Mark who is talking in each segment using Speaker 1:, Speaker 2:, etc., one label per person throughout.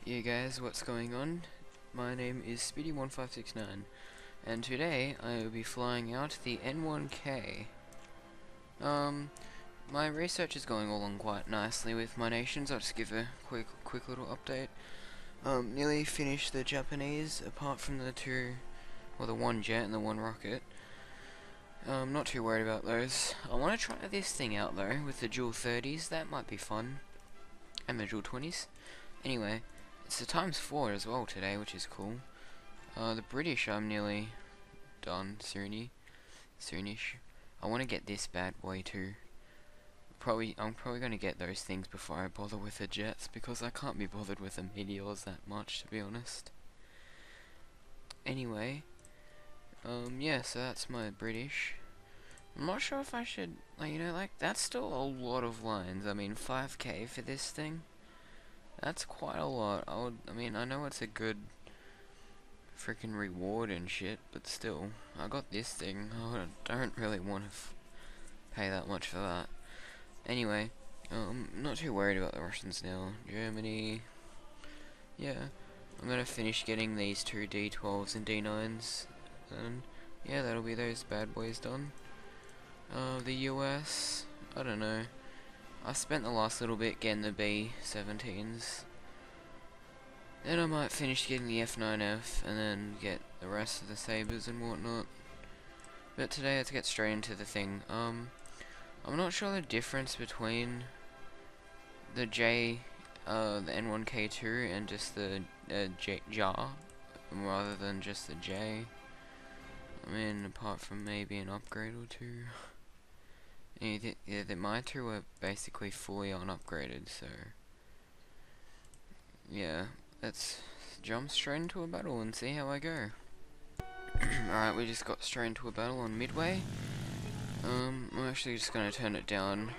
Speaker 1: Yeah guys, what's going on? My name is Speedy1569 and today I will be flying out the N1K. My research is going along quite nicely with my nations. I'll just give a quick little update. Nearly finished the Japanese, apart from the the one jet and the one rocket. Not too worried about those. I want to try this thing out though, with the dual 30s, that might be fun. And the dual 20s. Anyway, it's the ×4 as well today, which is cool. The British, I'm nearly done. Soonish. I want to get this bad boy too. I'm probably going to get those things before I bother with the jets, because I can't be bothered with the meteors that much, to be honest. Anyway, yeah, so that's my British. I'm not sure if I should, that's still a lot of lines. I mean, 5k for this thing. That's quite a lot. I know it's a good freaking reward and shit, but still, I got this thing. I don't really want to pay that much for that. Anyway, not too worried about the Russians now. Germany, yeah, I'm gonna finish getting these two D12s and D9s, and yeah, that'll be those bad boys done. The US, I don't know. I spent the last little bit getting the B-17s. Then I might finish getting the F9F, and then get the rest of the Sabres and whatnot. But today, let's get straight into the thing. I'm not sure the difference between the the N1K2 and just the Ja, rather than just the J. I mean, apart from maybe an upgrade or two. Yeah, my two are basically fully unupgraded, so yeah, let's jump straight into a battle and see how I go. Alright, we just got straight into a battle on Midway. I'm actually just gonna turn it down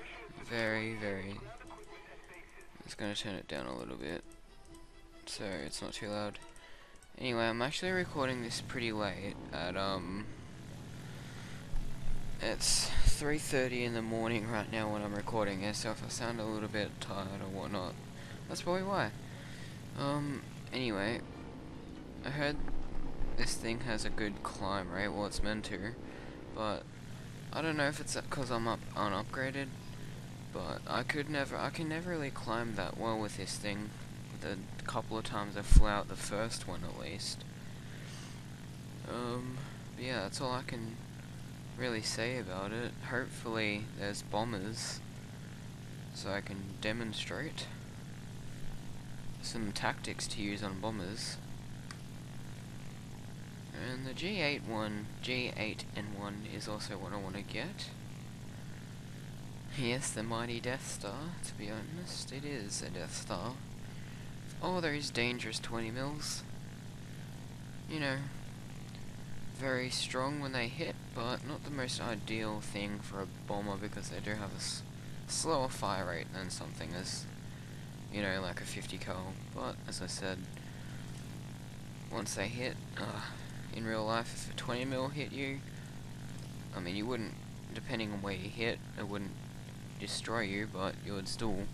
Speaker 1: just gonna turn it down a little bit so it's not too loud. Anyway, I'm actually recording this pretty late at it's 3:30 in the morning right now when I'm recording it, so if I sound a little bit tired or whatnot, that's probably why. Anyway, I heard this thing has a good climb rate, well it's meant to, but I don't know if it's because I'm unupgraded, but I can never really climb that well with this thing, the couple of times I flew out the first one at least. But yeah, that's all I can really say about it. Hopefully there's bombers, so I can demonstrate some tactics to use on bombers. And the G8N1 is also what I want to get. Yes, the mighty Death Star, to be honest, it is a Death Star. Oh, those dangerous 20 mils. You know, very strong when they hit, but not the most ideal thing for a bomber because they do have a slower fire rate than something as, like a 50 cal. But as I said, once they hit, in real life, if a 20 mil hit you, I mean, you wouldn't, depending on where you hit, it wouldn't destroy you, but you would still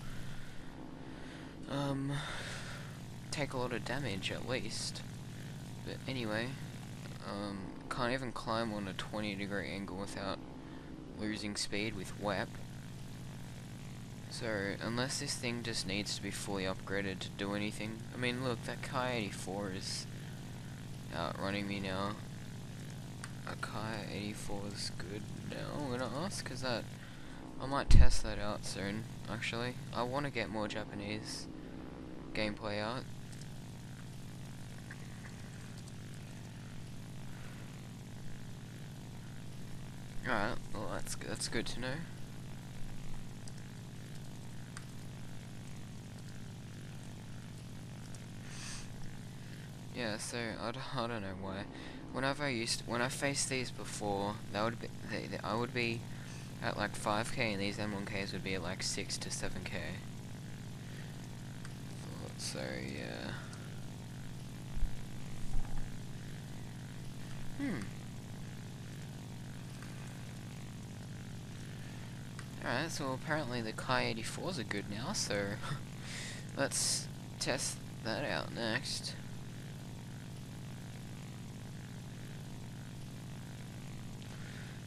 Speaker 1: take a lot of damage at least. But anyway, can't even climb on a 20-degree angle without losing speed with WEP. So, unless this thing just needs to be fully upgraded to do anything. I mean, look, that Ki-84 is outrunning me now. A Ki-84 is good now, I'm gonna ask, cause I might test that out soon, actually. I want to get more Japanese gameplay out. Alright, well that's good to know. Yeah, so I don't know why. When I faced these before, I would be at like 5k, and these N1Ks would be at like 6 to 7k. So yeah. Alright, so apparently the Ki-84s are good now, so let's test that out next.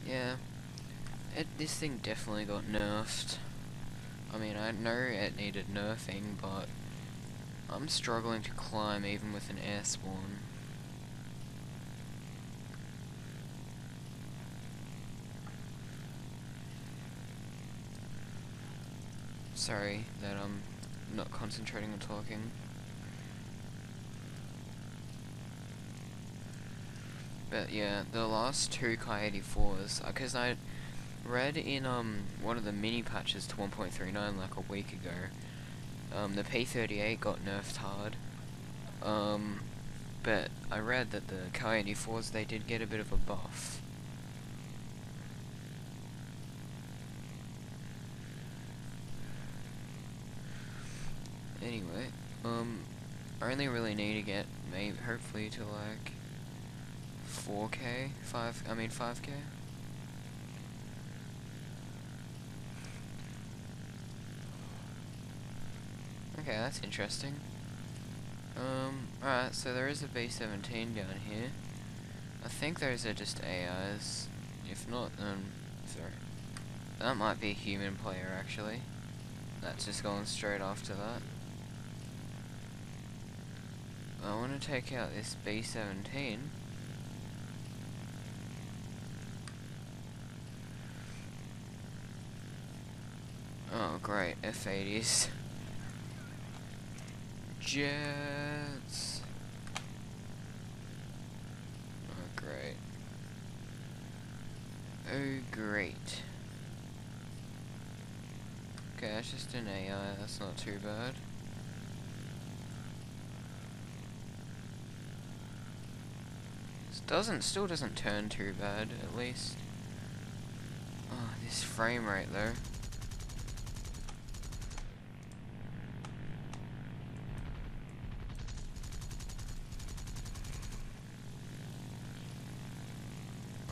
Speaker 1: Yeah, this thing definitely got nerfed. I mean, I know it needed nerfing, but I'm struggling to climb even with an air spawn. Sorry that I'm not concentrating on talking. But yeah, the last two K84s, because I read in one of the mini patches to 1.39 like a week ago, the P38 got nerfed hard. But I read that the K84s, they did get a bit of a buff. Anyway, I only really need to get, maybe, hopefully to like 4K, 5K. Okay, that's interesting. Alright, so there is a B17 down here. I think those are just AIs. If not, sorry. That might be a human player, actually. That's just going straight after that. I want to take out this B17. Oh, great. F80s. Jets. Oh, great. Oh, great. Okay, that's just an AI. That's not too bad. Still doesn't turn too bad, at least. Oh, this frame rate, though.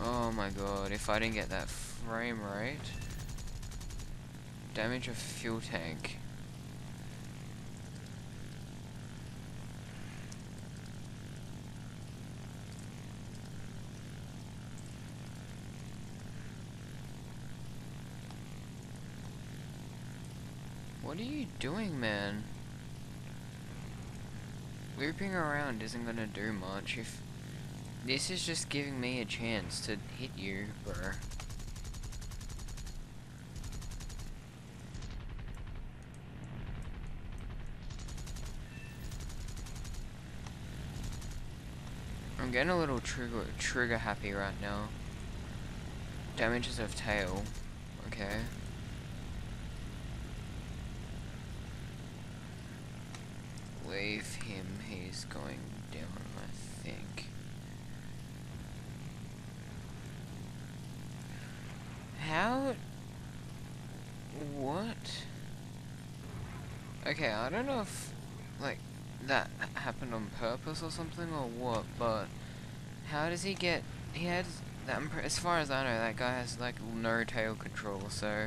Speaker 1: Oh my god, if I didn't get that frame rate. Damage of fuel tank. What are you doing, man? Looping around isn't gonna do much if... This is just giving me a chance to hit you, bro. I'm getting a little trigger happy right now. Damages of tail. Okay. Leave him, he's going down, I think. How? What? Okay, I don't know if, like, that happened on purpose or something or what, but how does he get, he had, that, as far as I know, that guy has, like, no tail control, so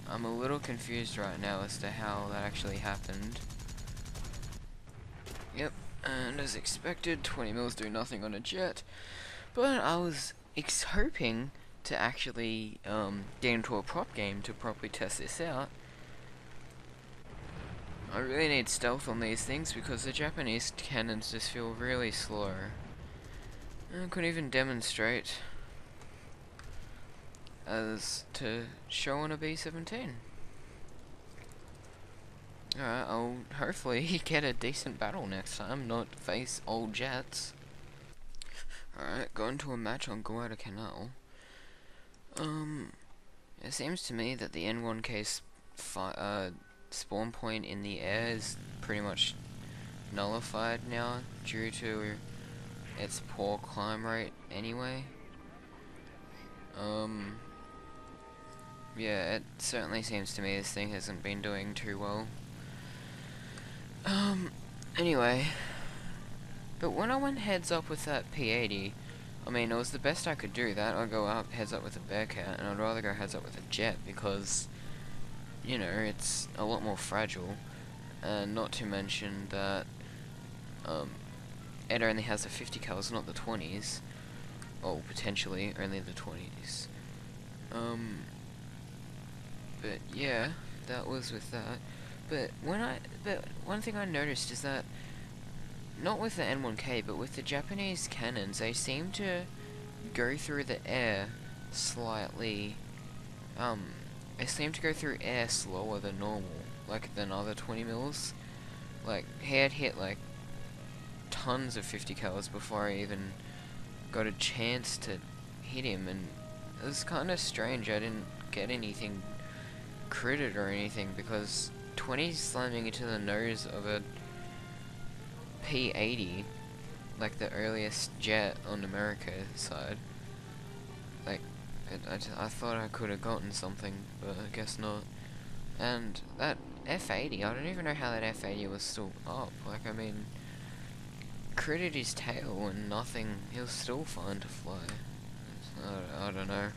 Speaker 1: I'm a little confused right now as to how that actually happened. Yep, and as expected, 20 mils do nothing on a jet, but I was hoping to actually get into a prop game to properly test this out. I really need stealth on these things because the Japanese cannons just feel really slow. I couldn't even demonstrate as to show on a B17. Alright, I'll hopefully get a decent battle next time, not face old jets. Alright, going to a match on Guadalcanal. It seems to me that the N1K spawn point in the air is pretty much nullified now due to its poor climb rate anyway. Yeah, it certainly seems to me this thing hasn't been doing too well. Anyway. But when I went heads up with that P80, I mean, it was the best I could do that. I'd go up heads up with a Bearcat, and I'd rather go heads up with a jet because, you know, it's a lot more fragile. And not to mention that it only has the 50 cals, not the 20s. Or potentially only the 20s. But yeah, that was with that. But one thing I noticed is that not with the N1K, but with the Japanese cannons, they seem to go through the air slightly. They seem to go through air slower than normal, like than other 20 mils. Like he had hit like tons of 50 cals before I even got a chance to hit him, and it was kind of strange. I didn't get anything critted or anything because 20 slamming into the nose of a P80, like the earliest jet on America's side. Like, I thought I could have gotten something, but I guess not. And that F80, I don't even know how that F80 was still up. Like, I mean, critted his tail and nothing, he was still fine to fly. I don't know.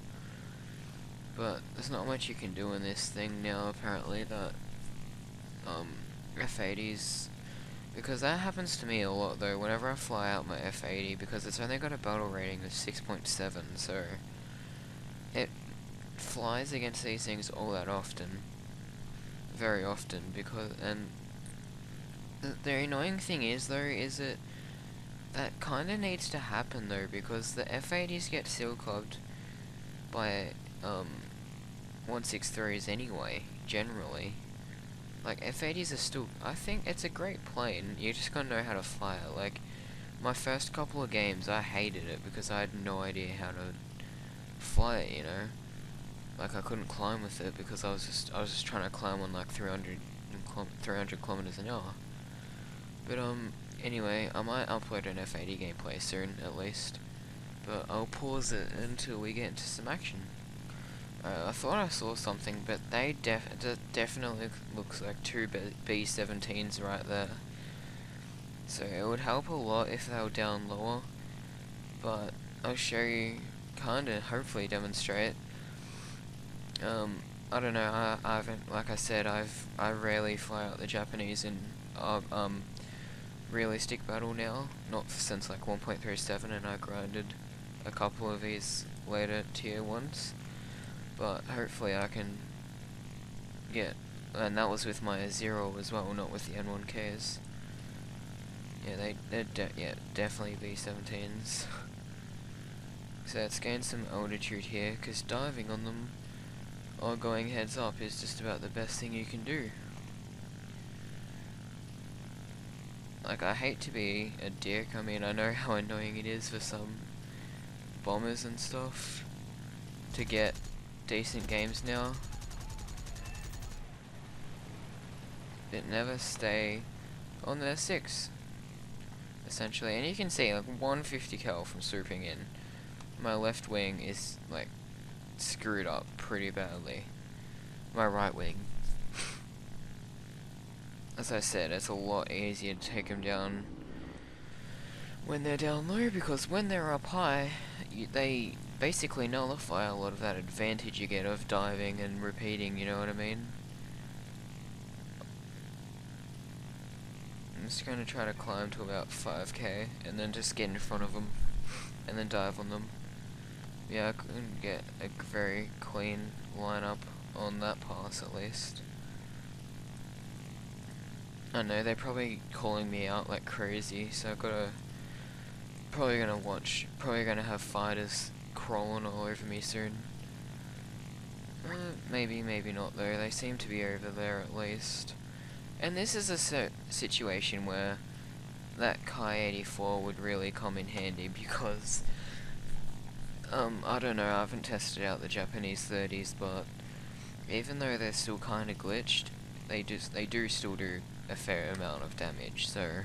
Speaker 1: But there's not much you can do in this thing now, apparently, that F80s, because that happens to me a lot though, whenever I fly out my F80, because it's only got a battle rating of 6.7, so it flies against these things all that often, very often, because, and the annoying thing is though, is that kinda needs to happen though, because the F80s get seal clubbed by 163s anyway, generally. Like, F80s are still, I think it's a great plane, you just gotta know how to fly it. Like, my first couple of games, I hated it because I had no idea how to fly it, you know? Like, I couldn't climb with it because I was just trying to climb on like 300 kilometers an hour. But, anyway, I might upload an F80 gameplay soon, at least. But I'll pause it until we get into some action. I thought I saw something, but they definitely looks like two B-17s right there. So it would help a lot if they were down lower. But I'll show you, kinda, hopefully demonstrate. I don't know. I haven't, like I said, I rarely fly out the Japanese in realistic battle now. Not since like 1.37, and I grinded a couple of these later tier ones. But hopefully I can get, and that was with my 0 as well, not with the N1Ks. Yeah, they're definitely B-17s. So let's gain some altitude here, because diving on them or going heads up is just about the best thing you can do. Like, I hate to be a dick, I mean, I know how annoying it is for some bombers and stuff to get decent games now, but never stay on their 6, essentially. And you can see, like, 150 cal from swooping in. My left wing is, like, screwed up pretty badly. My right wing, as I said, it's a lot easier to take them down when they're down low, because when they're up high, they basically nullify a lot of that advantage you get of diving and repeating, you know what I mean? I'm just gonna try to climb to about 5k, and then just get in front of them, and then dive on them. Yeah, I couldn't get a very clean lineup on that pass, at least. I know, they're probably calling me out like crazy, so I've gotta, probably gonna have fighters crawling all over me soon. Maybe not though, they seem to be over there at least. And this is a situation where that Kai 84 would really come in handy, because I don't know, I haven't tested out the Japanese 30s, but even though they're still kinda glitched, they do still do a fair amount of damage, so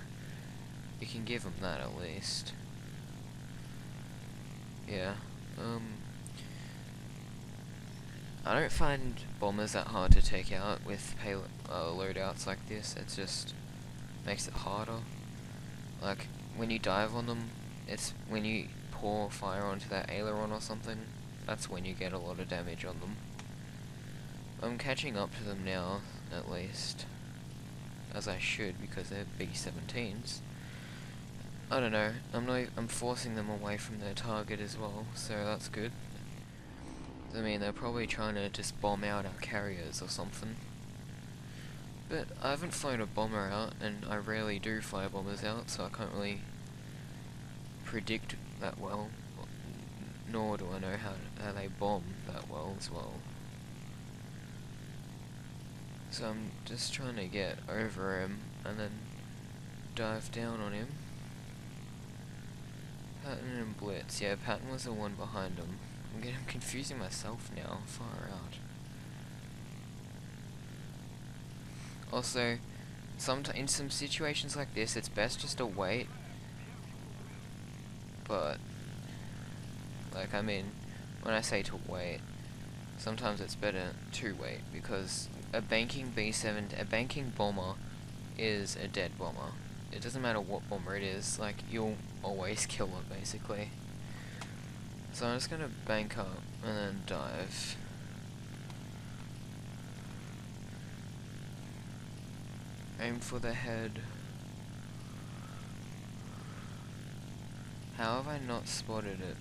Speaker 1: you can give them that at least. Yeah, I don't find bombers that hard to take out with loadouts like this. It just makes it harder. Like, when you dive on them, it's when you pour fire onto that aileron or something, that's when you get a lot of damage on them. I'm catching up to them now, at least. as I should, because they're B-17s. I don't know, I'm forcing them away from their target as well, so that's good. I mean, they're probably trying to just bomb out our carriers or something. But I haven't flown a bomber out, and I rarely do fly bombers out, so I can't really predict that well. Nor do I know how they bomb that well as well. So I'm just trying to get over him, and then dive down on him. Patton and Blitz. Yeah, Patton was the one behind him. I'm confusing myself now. Far out. Also, in some situations like this, it's best just to wait. But, like, I mean, when I say to wait, sometimes it's better to wait, because a banking bomber is a dead bomber. It doesn't matter what bomber it is, like, you'll always kill it, basically. So I'm just gonna bank up and then dive. Aim for the head. How have I not spotted it?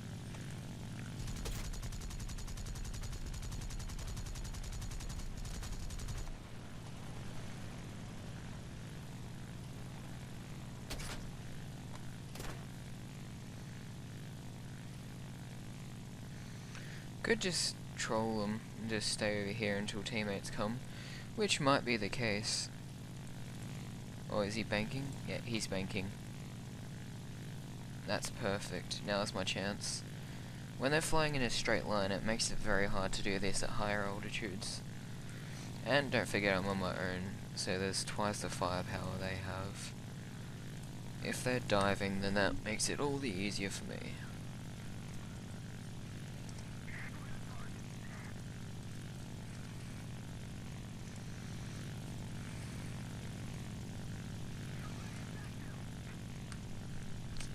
Speaker 1: Could just troll them and just stay over here until teammates come, which might be the case. Oh, is he banking? Yeah, he's banking. That's perfect. Now's my chance. When they're flying in a straight line, it makes it very hard to do this at higher altitudes. And don't forget, I'm on my own, so there's twice the firepower they have. If they're diving, then that makes it all the easier for me.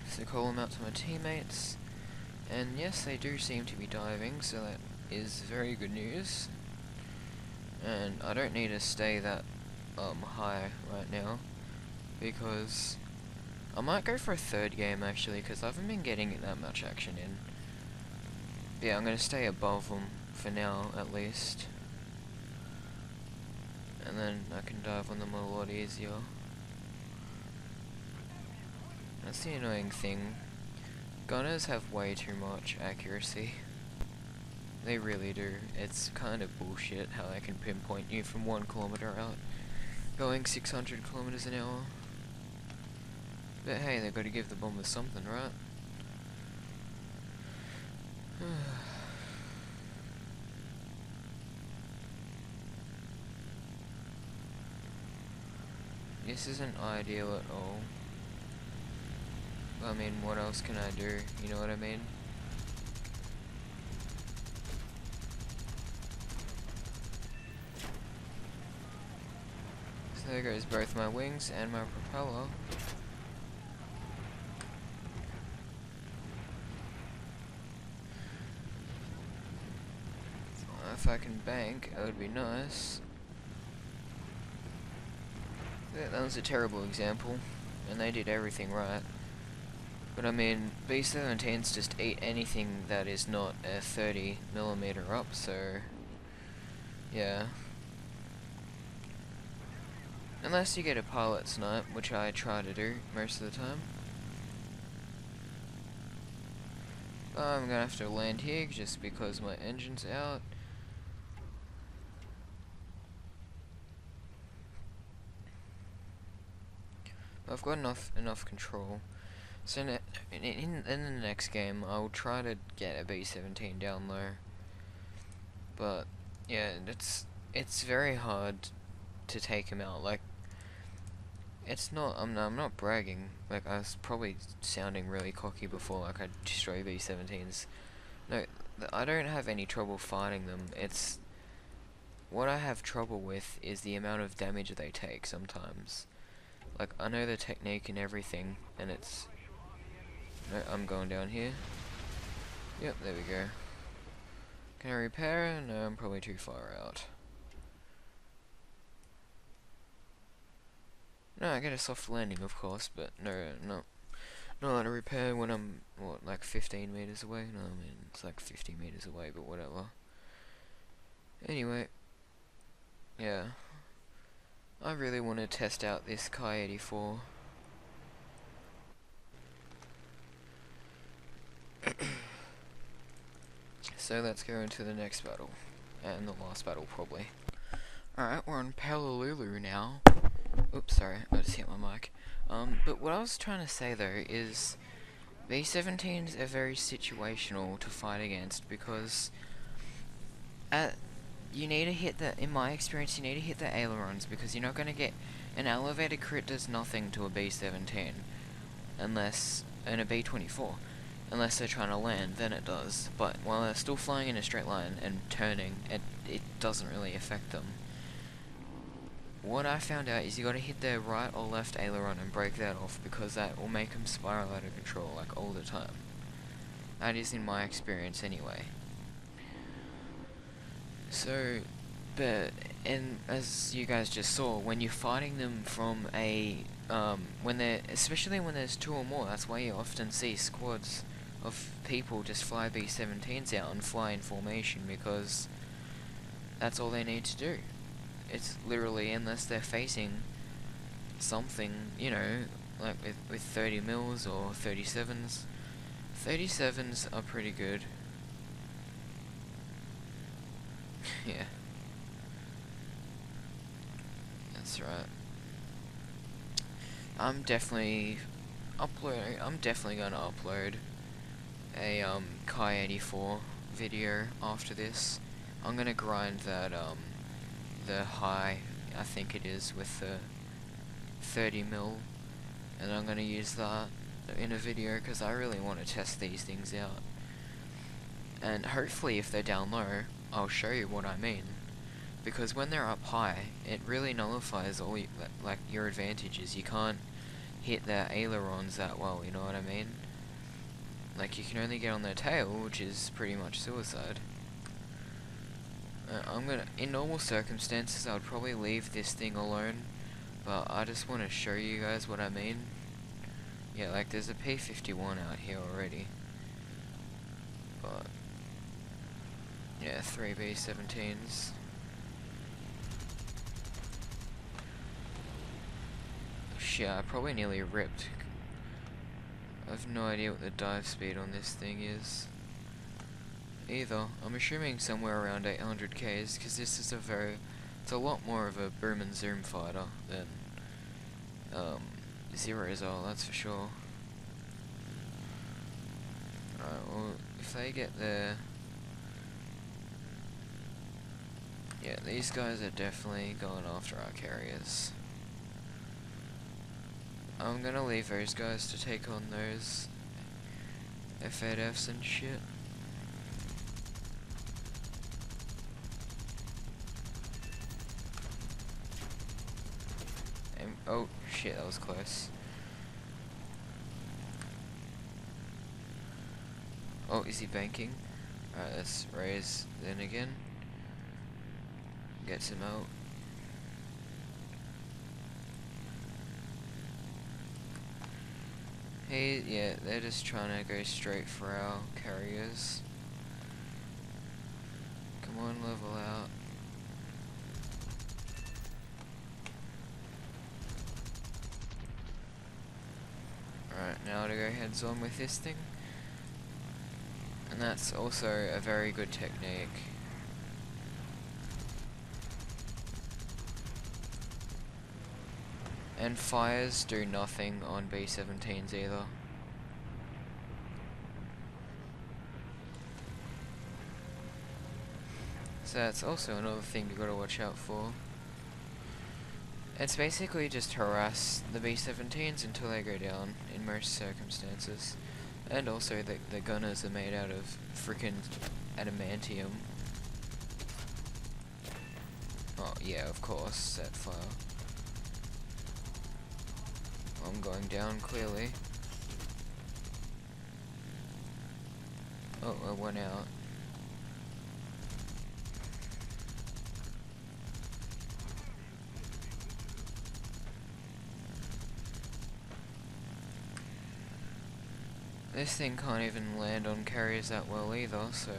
Speaker 1: So call them out to my teammates, and yes, they do seem to be diving, so that is very good news. And I don't need to stay that high right now, because I might go for a third game actually, because I haven't been getting that much action in. But yeah, I'm going to stay above them for now at least, and then I can dive on them a lot easier. That's the annoying thing. Gunners have way too much accuracy. They really do. It's kind of bullshit how they can pinpoint you from 1 kilometer out, going 600 kilometers an hour. But hey, they've got to give the bombers something, right? This isn't ideal at all. I mean, what else can I do? You know what I mean? So there goes both my wings and my propeller. If I can bank, it would be nice. Yeah, that was a terrible example, and they did everything right. But I mean, B-17s just eat anything that is not a 30mm up, so yeah. Unless you get a pilot snipe, which I try to do most of the time. I'm gonna have to land here just because my engine's out. I've got enough control. So in the next game, I'll try to get a B-17 down low. But yeah, it's very hard to take him out. Like, it's not. I'm not bragging. Like, I was probably sounding really cocky before. Like, I destroy B-17s. No, I don't have any trouble fighting them. It's what I have trouble with is the amount of damage they take sometimes. Like, I know the technique and everything, and it's... No, I'm going down here. Yep, there we go. Can I repair? No, I'm probably too far out. No, I get a soft landing, of course, but no, not allowed to repair when I'm, what, like 15 meters away? No, I mean, it's like 50 meters away, but whatever. Anyway, yeah. I really want to test out this K-84. So let's go into the next battle. And the last battle, probably. Alright, we're on Palalulu now. Oops, sorry, I just hit my mic. But what I was trying to say though is B-17s are very situational to fight against because you need to hit in my experience, you need to hit the ailerons because you're not going to get an elevated crit does nothing to a B-17 unless, and a B-24, unless they're trying to land, then it does. But while they're still flying in a straight line and turning, it doesn't really affect them. What I found out is you gotta hit their right or left aileron and break that off because that will make them spiral out of control like all the time. That is in my experience anyway. So, and as you guys just saw, when you're fighting them from especially when there's two or more, that's why you often see squads of people just fly B-17s out and fly in formation because that's all they need to do. It's literally, unless they're facing something, you know, like with 30 mils or 37s. 37s are pretty good. Yeah. That's right. I'm definitely gonna upload a K-84 video after this. I'm gonna grind that the high, I think it is, with the 30 mil, and I'm gonna use that in a video because I really want to test these things out. And hopefully if they're down low, I'll show you what I mean. Because when they're up high, it really nullifies all your advantages. You can't hit their ailerons that well, you know what I mean? Like, you can only get on their tail, which is pretty much suicide. In normal circumstances, I would probably leave this thing alone, but I just want to show you guys what I mean. Yeah, like, there's a P-51 out here already. But, yeah, 3 B-17s. Shit, I probably nearly ripped. I have no idea what the dive speed on this thing is. Either. I'm assuming somewhere around 800 Ks, because this is it's a lot more of a boom and zoom fighter than, Zero's all, that's for sure. Alright, well, if they get there... Yeah, these guys are definitely going after our carriers. I'm gonna leave those guys to take on those F-8Fs and shit. Oh shit, that was close. Oh, is he banking? Alright, let's raise then again. Gets him out. Yeah, they're just trying to go straight for our carriers. Come on, level out. Alright, now to go heads on with this thing. And that's also a very good technique. And fires do nothing on B-17s either. So that's also another thing you gotta watch out for. It's basically just harass the B-17s until they go down in most circumstances. And also the gunners are made out of frickin' adamantium. Oh yeah, of course, set fire. I'm going down clearly. Oh, I went out. This thing can't even land on carriers that well either, so...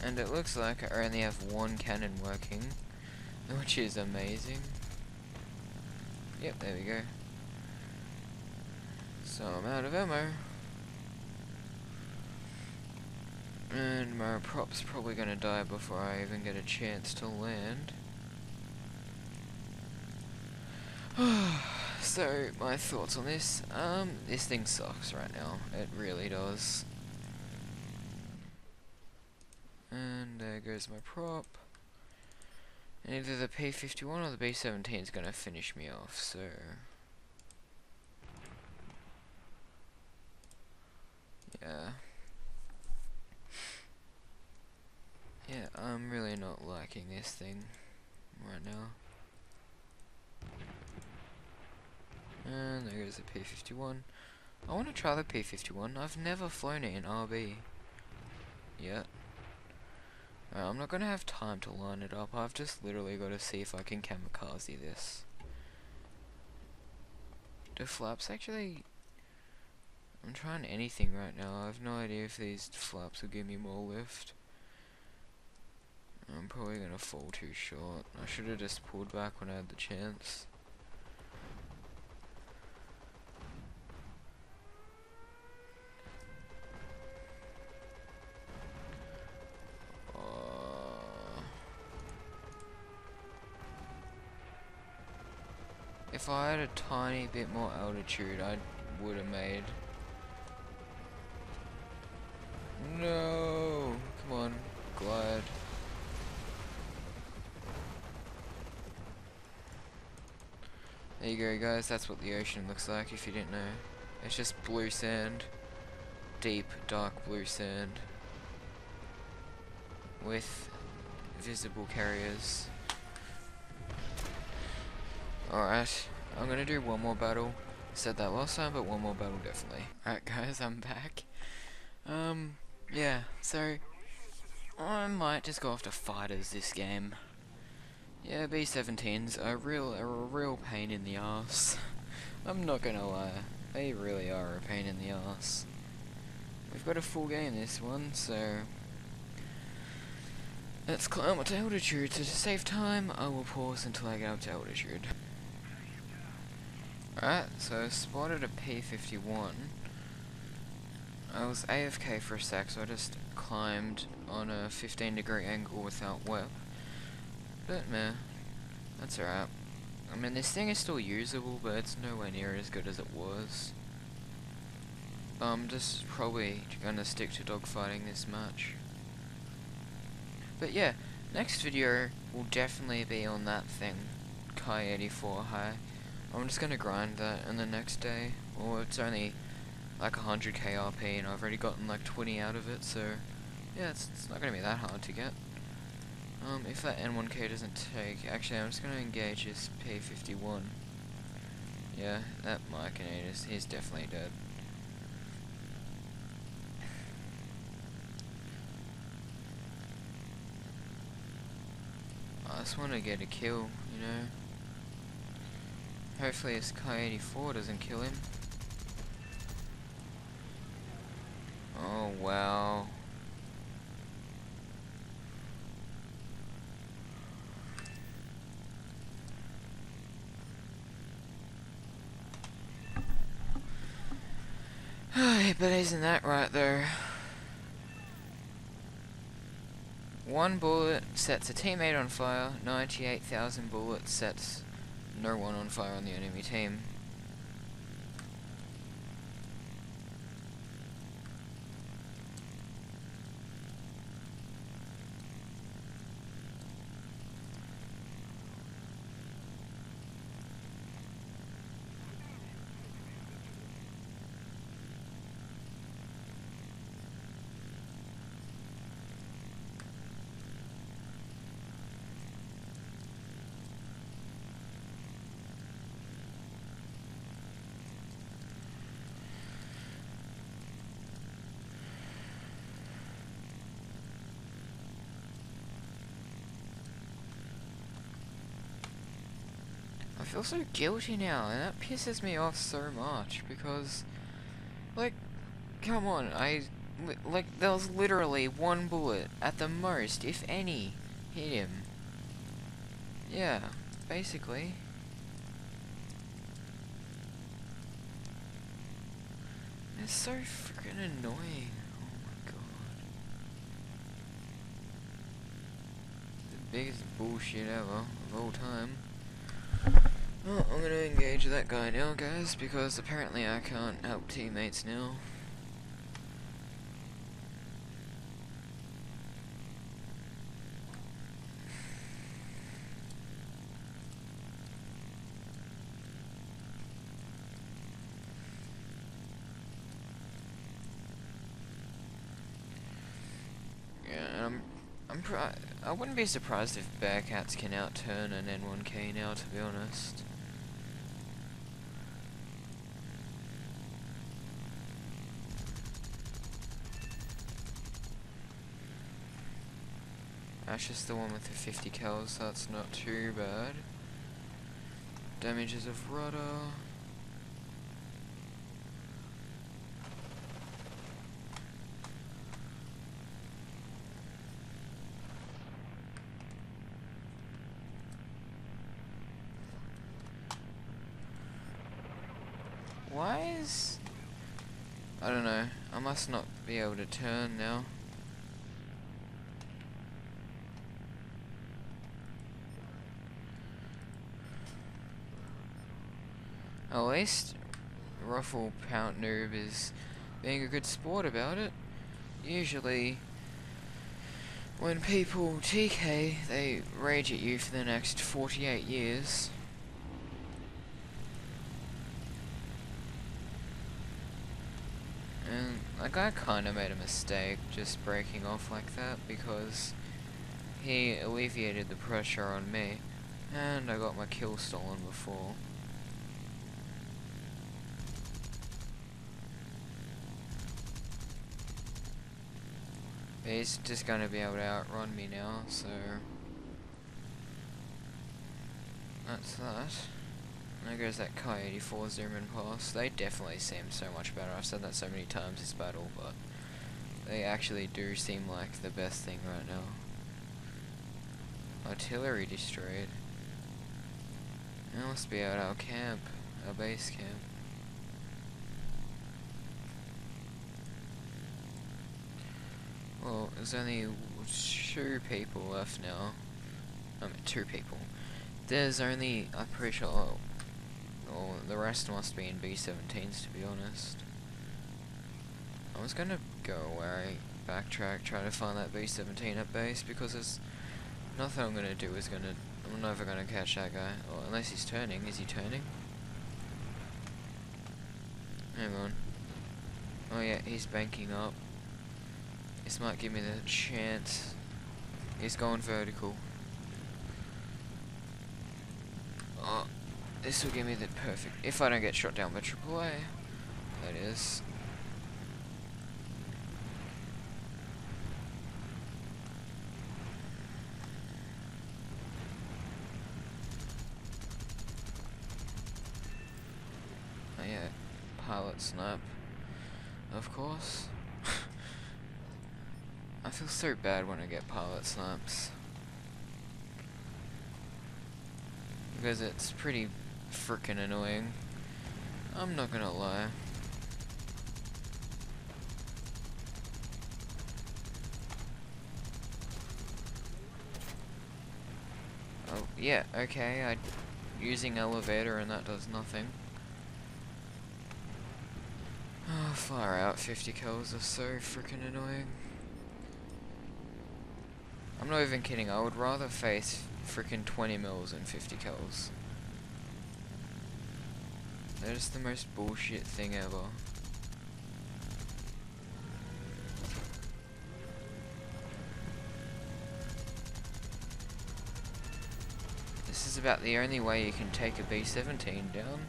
Speaker 1: And it looks like I only have one cannon working, which is amazing. Yep, there we go. So I'm out of ammo. And my prop's probably gonna die before I even get a chance to land. So, my thoughts on this. This thing sucks right now. It really does. And there goes my prop. And either the P51 or the B17 is gonna finish me off, so... Yeah. Yeah, I'm really not liking this thing right now. And there goes the P51. I want to try the P51. I've never flown it in RB yet. I'm not gonna have time to line it up. I've just literally got to see if I can kamikaze this. Do flaps actually... I'm trying anything right now. I have no idea if these flaps will give me more lift. I'm probably gonna fall too short. I should have just pulled back when I had the chance. If I had a tiny bit more altitude, I would have made... No! Come on, glide. There you go, guys, that's what the ocean looks like if you didn't know. It's just blue sand. Deep, dark blue sand. With visible carriers. Alright, I'm gonna do one more battle. Said that last time, but one more battle definitely. Alright guys, I'm back. Yeah, so I might just go after fighters this game. Yeah, B-17s are a real pain in the ass. I'm not gonna lie, they really are a pain in the ass. We've got a full game this one, so let's climb up to altitude. So to save time, I will pause until I get up to altitude. Alright, so I spotted a P-51. I was AFK for a sec, so I just climbed on a 15-degree angle without WEP. But meh, that's alright. I mean, this thing is still usable, but it's nowhere near as good as it was. I'm just probably gonna stick to dogfighting this match. But yeah, next video will definitely be on that thing, K-84 I'm just gonna grind that, and the next day, well, it's only like 100k RP, and I've already gotten like 20 out of it, so yeah, it's not gonna be that hard to get. If that N1K doesn't take, actually I'm just gonna engage this P51. Yeah, that Myconitis, he's definitely dead. I just want to get a kill, you know. Hopefully this K-84 doesn't kill him. Oh wow. But isn't that right though? One bullet sets a teammate on fire, 98,000 bullets sets no one on fire on the enemy team. I feel so guilty now, and that pisses me off so much, because, like, come on, like, there was literally one bullet, at the most, if any, hit him. Yeah, basically. It's so freaking annoying. Oh my god. The biggest bullshit ever of all time. Well, I'm gonna engage that guy now, guys, because apparently I can't help teammates now. Yeah, I wouldn't be surprised if Bearcats can outturn an N1K now, to be honest. That's just the one with the 50 kills, so that's not too bad. Damages of rudder. Why is... I don't know, I must not be able to turn now. At least Ruffle Pound Noob is being a good sport about it. Usually, when people TK, they rage at you for the next 48 years. And, like, I kinda made a mistake just breaking off like that, because he alleviated the pressure on me, and I got my kill stolen before. But he's just gonna be able to outrun me now, so that's that. And there goes that K-84 zooming past. They definitely seem so much better. I've said that so many times this battle, but they actually do seem like the best thing right now. Artillery destroyed. That must be at our camp, our base camp. Well, there's only 2 people left now. I mean, 2 people. There's only, I'm pretty sure, oh, the rest must be in B-17s, to be honest. I was gonna go away, backtrack, try to find that B-17 at base, because there's nothing I'm gonna do I'm never gonna catch that guy. Well, unless he's turning. Is he turning? Hang on. Oh yeah, he's banking up. This might give me the chance. He's going vertical. Oh, this will give me the perfect... If I don't get shot down by AAA, that is. Oh yeah, pilot snipe, of course. I feel so bad when I get pilot snipes, because it's pretty frickin' annoying. I'm not gonna lie. Oh, yeah, okay, using elevator and that does nothing. Oh, far out, 50 kills are so frickin' annoying. I'm not even kidding, I would rather face frickin' 20 mils than 50 kills. They're just the most bullshit thing ever. This is about the only way you can take a B-17 down,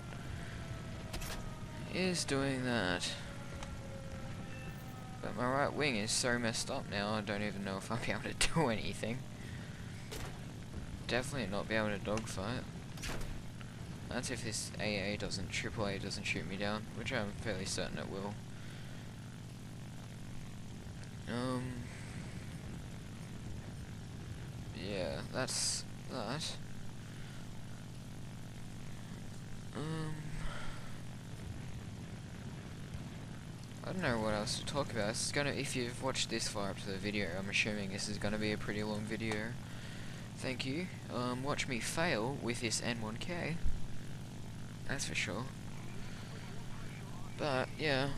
Speaker 1: is doing that. But my right wing is so messed up now, I don't even know if I'll be able to do anything. Definitely not be able to dogfight. That's if this AAA doesn't shoot me down, which I'm fairly certain it will. Yeah, that's that. I don't know what else to talk about. This is gonna, if you've watched this far up to the video, I'm assuming this is gonna be a pretty long video. Thank you. Watch me fail with this N1K. That's for sure. But, yeah.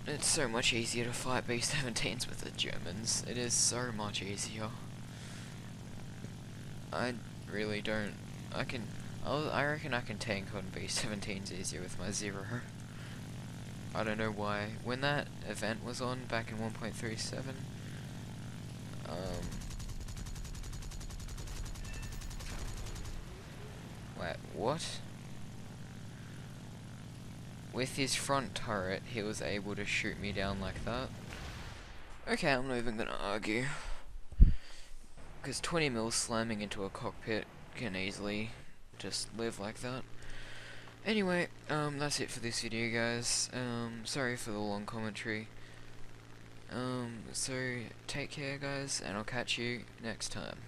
Speaker 1: It's so much easier to fight B-17s with the Germans. It is so much easier. I really don't... I reckon I can tank on B-17s easier with my Zero. I don't know why. When that event was on back in 1.37, wait, what? With his front turret, he was able to shoot me down like that. Okay, I'm not even gonna argue. Because 20 mil slamming into a cockpit can easily just live like that. Anyway, that's it for this video, guys. Sorry for the long commentary. So take care, guys, and I'll catch you next time.